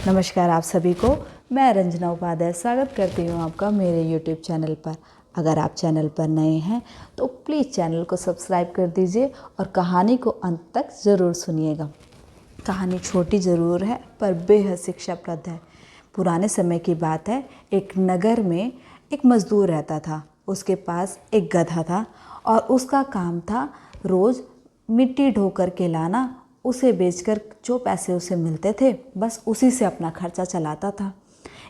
नमस्कार आप सभी को। मैं रंजना उपाध्याय स्वागत करती हूँ आपका मेरे YouTube चैनल पर। अगर आप चैनल पर नए हैं तो प्लीज़ चैनल को सब्सक्राइब कर दीजिए और कहानी को अंत तक ज़रूर सुनिएगा। कहानी छोटी ज़रूर है पर बेहद शिक्षाप्रद है। पुराने समय की बात है। एक नगर में एक मज़दूर रहता था। उसके पास एक गधा था और उसका काम था रोज़ मिट्टी ढो कर के लाना। उसे बेचकर जो पैसे उसे मिलते थे बस उसी से अपना खर्चा चलाता था।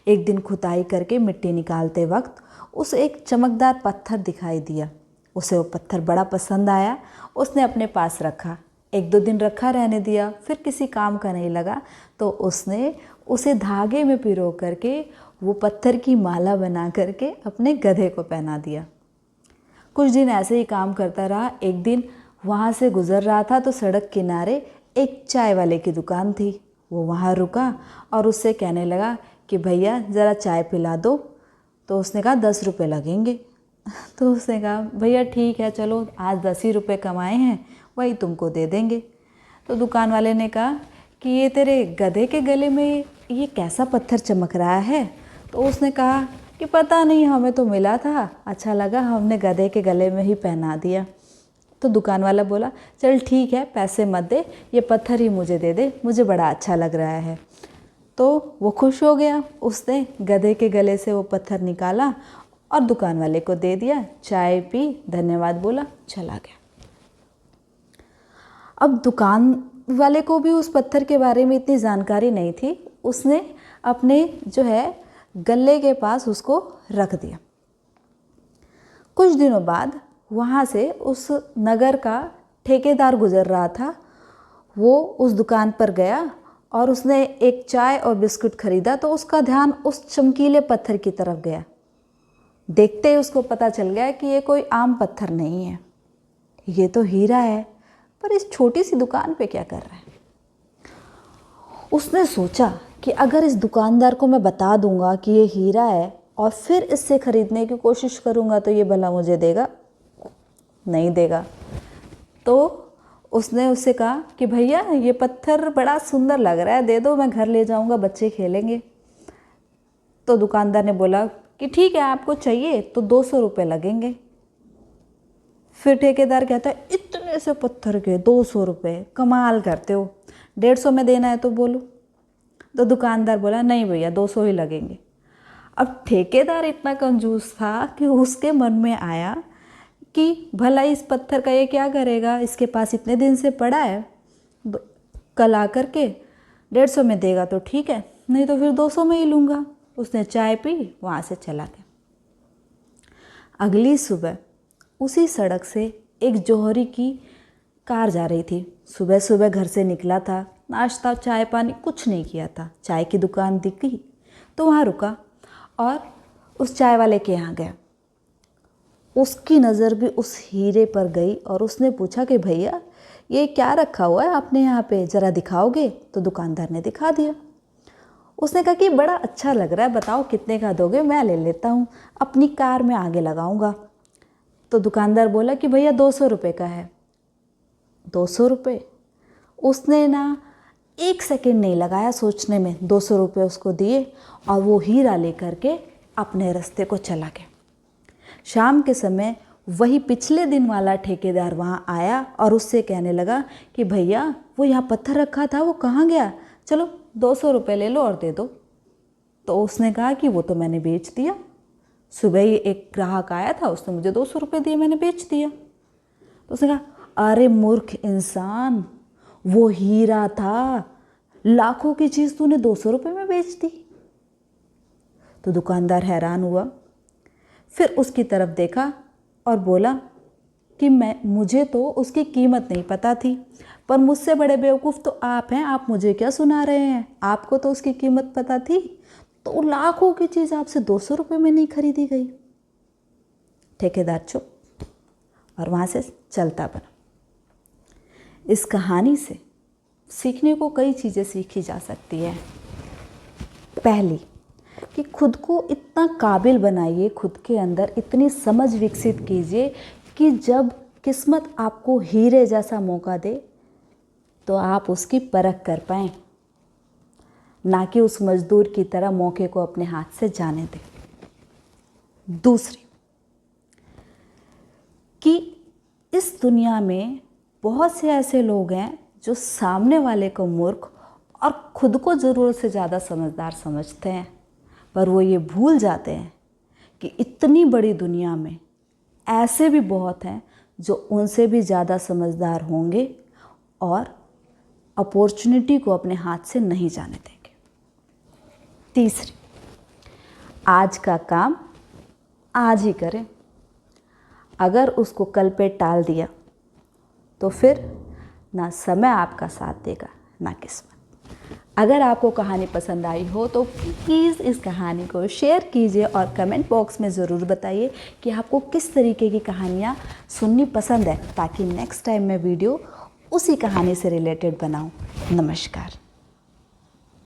एक दिन खुदाई करके मिट्टी निकालते वक्त उसे एक चमकदार पत्थर दिखाई दिया। उसे वो पत्थर बड़ा पसंद आया। उसने अपने पास रखा। एक दो दिन रखा रहने दिया, फिर किसी काम का नहीं लगा तो उसने उसे धागे में पिरो करके वो पत्थर की माला बना करके अपने गधे को पहना दिया। कुछ दिन ऐसे ही काम करता रहा। एक दिन वहाँ से गुजर रहा था तो सड़क किनारे एक चाय वाले की दुकान थी। वो वहाँ रुका और उससे कहने लगा कि भैया ज़रा चाय पिला दो। तो उसने कहा 10 रुपये लगेंगे। तो उसने कहा भैया ठीक है, चलो आज 10 ही रुपये कमाए हैं, वही तुमको दे देंगे। तो दुकान वाले ने कहा कि ये तेरे गधे के गले में ये कैसा पत्थर चमक रहा है। तो उसने कहा कि पता नहीं, हमें तो मिला था, अच्छा लगा, हमने गधे के गले में ही पहना दिया। तो दुकान वाला बोला चल ठीक है, पैसे मत दे, ये पत्थर ही मुझे दे दे, मुझे बड़ा अच्छा लग रहा है। तो वो खुश हो गया। उसने गधे के गले से वो पत्थर निकाला और दुकान वाले को दे दिया। चाय पी, धन्यवाद बोला, चला गया। अब दुकान वाले को भी उस पत्थर के बारे में इतनी जानकारी नहीं थी। उसने अपने जो है गले के पास उसको रख दिया। कुछ दिनों बाद वहाँ से उस नगर का ठेकेदार गुजर रहा था। वो उस दुकान पर गया और उसने एक चाय और बिस्कुट खरीदा तो उसका ध्यान उस चमकीले पत्थर की तरफ गया। देखते ही उसको पता चल गया कि ये कोई आम पत्थर नहीं है, ये तो हीरा है, पर इस छोटी सी दुकान पे क्या कर रहा है। उसने सोचा कि अगर इस दुकानदार को मैं बता दूंगा कि ये हीरा है और फिर इससे ख़रीदने की कोशिश करूंगा तो ये भला मुझे देगा, नहीं देगा। तो उसने उससे कहा कि भैया ये पत्थर बड़ा सुंदर लग रहा है, दे दो, मैं घर ले जाऊंगा, बच्चे खेलेंगे। तो दुकानदार ने बोला कि ठीक है, आपको चाहिए तो 200 रुपये लगेंगे। फिर ठेकेदार कहता है इतने से पत्थर के 200 रुपये, कमाल करते हो, 150 में देना है तो बोलो। तो दुकानदार बोला नहीं भैया 200 ही लगेंगे। अब ठेकेदार इतना कंजूस था कि उसके मन में आया कि भला इस पत्थर का ये क्या करेगा, इसके पास इतने दिन से पड़ा है, कल आकर के 150 में देगा तो ठीक है, नहीं तो फिर 200 में ही लूँगा। उसने चाय पी, वहाँ से चला गया। अगली सुबह उसी सड़क से एक जौहरी की कार जा रही थी। सुबह सुबह घर से निकला था, नाश्ता चाय पानी कुछ नहीं किया था। चाय की दुकान दिखी तो वहाँ रुका और उस चाय वाले के यहाँ गया। उसकी नज़र भी उस हीरे पर गई और उसने पूछा कि भैया ये क्या रखा हुआ है आपने यहाँ पे, ज़रा दिखाओगे। तो दुकानदार ने दिखा दिया। उसने कहा कि बड़ा अच्छा लग रहा है, बताओ कितने का दोगे, मैं ले लेता हूँ, अपनी कार में आगे लगाऊंगा। तो दुकानदार बोला कि भैया 200 रुपये का है। 200 रुपये। उसने ना एक सेकंड नहीं लगाया सोचने में, 200 रुपये उसको दिए और वो हीरा लेकर के अपने रास्ते को चला गया। शाम के समय वही पिछले दिन वाला ठेकेदार वहाँ आया और उससे कहने लगा कि भैया वो यहाँ पत्थर रखा था वो कहाँ गया, चलो 200 रुपये ले लो और दे दो। तो उसने कहा कि वो तो मैंने बेच दिया, सुबह ही एक ग्राहक आया था, उसने मुझे 200 रुपये दिए, मैंने बेच दिया। तो उसने कहा अरे मूर्ख इंसान, वो हीरा था, लाखों की चीज़ तूने 200 रुपये में बेच दी। तो दुकानदार हैरान हुआ। फिर उसकी तरफ देखा और बोला कि मुझे तो उसकी कीमत नहीं पता थी, पर मुझसे बड़े बेवकूफ़ तो आप हैं, आप मुझे क्या सुना रहे हैं, आपको तो उसकी कीमत पता थी, तो लाखों की चीज़ आपसे 200 रुपये में नहीं खरीदी गई। ठेकेदार चुप और वहाँ से चलता बना। इस कहानी से सीखने को कई चीज़ें सीखी जा सकती है। पहली कि खुद को इतना काबिल बनाइए, खुद के अंदर इतनी समझ विकसित कीजिए कि जब किस्मत आपको हीरे जैसा मौका दे तो आप उसकी परख कर पाएँ। ना कि उस मजदूर की तरह मौके को अपने हाथ से जाने दें। दूसरी, कि इस दुनिया में बहुत से ऐसे लोग हैं जो सामने वाले को मूर्ख और खुद को ज़रूरत से ज़्यादा समझदार समझते हैं, पर वो ये भूल जाते हैं कि इतनी बड़ी दुनिया में ऐसे भी बहुत हैं जो उनसे भी ज़्यादा समझदार होंगे और अपॉर्चुनिटी को अपने हाथ से नहीं जाने देंगे। तीसरी, आज का काम आज ही करें। अगर उसको कल पे टाल दिया तो फिर ना समय आपका साथ देगा ना किस्मत। अगर आपको कहानी पसंद आई हो तो प्लीज़ इस कहानी को शेयर कीजिए और कमेंट बॉक्स में ज़रूर बताइए कि आपको किस तरीके की कहानियाँ सुननी पसंद है, ताकि नेक्स्ट टाइम मैं वीडियो उसी कहानी से रिलेटेड बनाऊँ। नमस्कार।